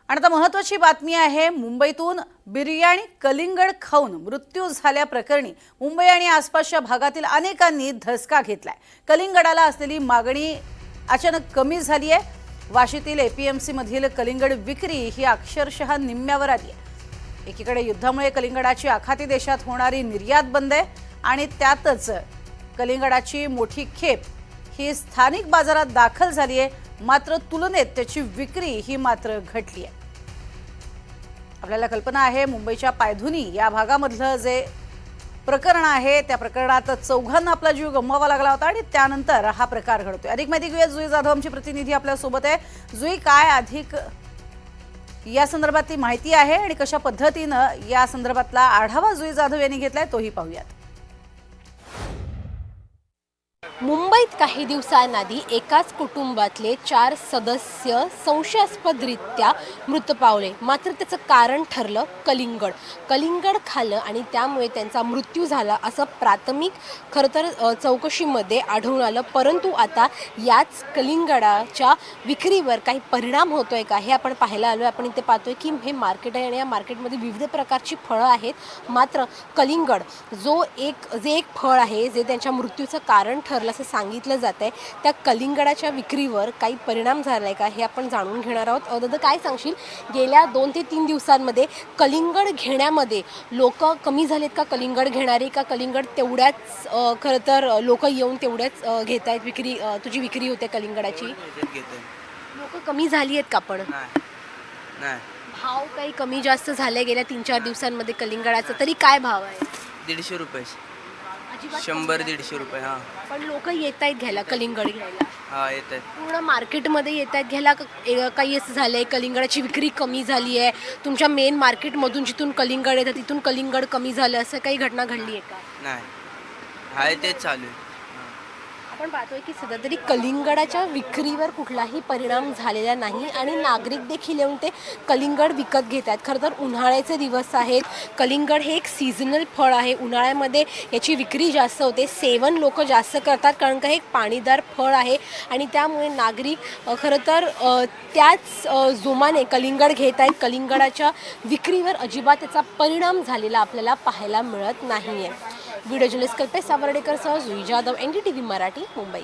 आणि आता महत्त्वाची बातमी आहे, मुंबईतून बिर्याणी कलिंगड खाऊन मृत्यू झाल्याप्रकरणी मुंबई आणि आसपासच्या भागातील अनेकांनी धसका घेतलाय। कलिंगडाला असलेली मागणी अचानक कमी झाली आहे। वाशीतील एपीएमसी मधील कलिंगड विक्री ही अक्षरशः निम्म्यावर आली आहे। एकीकडे युद्धामुळे कलिंगडाची आखाती देशात होणारी निर्यात बंद आहे आणि त्यातच कलिंगडाची मोठी खेप ही स्थानिक बाजारात दाखल झाली आहे, मात्र तुलनेत त्याची विक्री ही मात्र घटली आहे। आपल्याला कल्पना आहे, मुंबईच्या पायधुनी या भागामधलं जे प्रकरण आहे त्या प्रकरणात चौघांना आपला जीव गमवावा लागला होता आणि त्यानंतर हा प्रकार घडतोय। अधिक माहिती घेऊया, जुई जाधव आमची प्रतिनिधी आपल्या सोबत आहे। जुई, काय अधिक या संदर्भातली माहिती आहे आणि कशा पद्धतीने या संदर्भातला आढावा जुई जाधव यांनी घेतलाय तोही पाहूयात। मुंबईत काही दिवसांआधी एकाच कुटुंबातले 4 सदस्य संशयास्पदरित्या मृत पावले, मात्र त्याचं कारण ठरलं कलिंगड खाल्लं आणि त्यामुळे त्यांचा मृत्यू झाला असं प्राथमिक खरं तर चौकशीमध्ये आढळून आलं। परंतु आता याच कलिंगडाच्या विक्रीवर काही परिणाम होतोय का हे आपण पाहायला आलोय। आपण इथे पाहतोय की हे मार्केट आहे आणि या मार्केटमध्ये विविध प्रकारची फळं आहेत, मात्र कलिंगड जे एक फळ आहे जे त्यांच्या मृत्यूचं कारण ठरलं असं सांगितलं जातंय, त्या कलिंगडाच्या विक्रीवर काही परिणाम झालाय का हे आपण जाणून घेणार आहोत। दादा, काय सांगशील, गेल्या 2 ते 3 दिवसांमध्ये कलिंगड घेण्यामध्ये लोक कमी झालेत का? कलिंगड घेणारे का कलिंगड तेवढ्याच खरं तर लोक येऊन तेवढ्याच घेत आहेत? तुझी विक्री होते कलिंगडाची, लोक कमी झाली आहेत का? पण भाव काही कमी जास्त झाले गेल्या 3-4 दिवसांमध्ये कलिंगडाचा? तरी काय भाव आहे? 150 रुपये, 100-150 रुपये। हाँ, पण लोक येत आहेत घ्यायला, कलिंगड घ्यायला? हाँ येत आहेत। पूर्ण मार्केटमध्ये येत आहेत घ्यायला? काही असं झालंय कलिंगडाची विक्री कमी झाली आहे तुमच्या मेन मार्केटमधून जिथून कलिंगड येतं तिथून कलिंगड कमी झालं, असं काही घटना घडली आहे का? नाही, हाय तेच चालू आहे। आपण पाहतोय की सध्या तरी कलिंगडाच्या विक्रीवर कुठलाही परिणाम झालेला नाही आणि नागरिक देखील येऊन ते कलिंगड विकत घेत आहेत। खरं तर उन्हाळ्याचे दिवस आहेत, कलिंगड हे एक सीझनल फळ आहे, उन्हाळ्यामध्ये याची विक्री जास्त होते, सेवन लोक जास्त करतात कारण का हे एक पाणीदार फळ आहे आणि त्यामुळे नागरिक खरं तर त्याच जोमाने कलिंगड घेत आहेत। कलिंगडाच्या विक्रीवर अजिबात त्याचा परिणाम झालेला आपल्याला पाहायला मिळत नाही आहे। व्हिडिओ जर्नलिस्ट कल्पेश सावर्डेकरसह जुई जाधव, NDTV मराठी, मुंबई।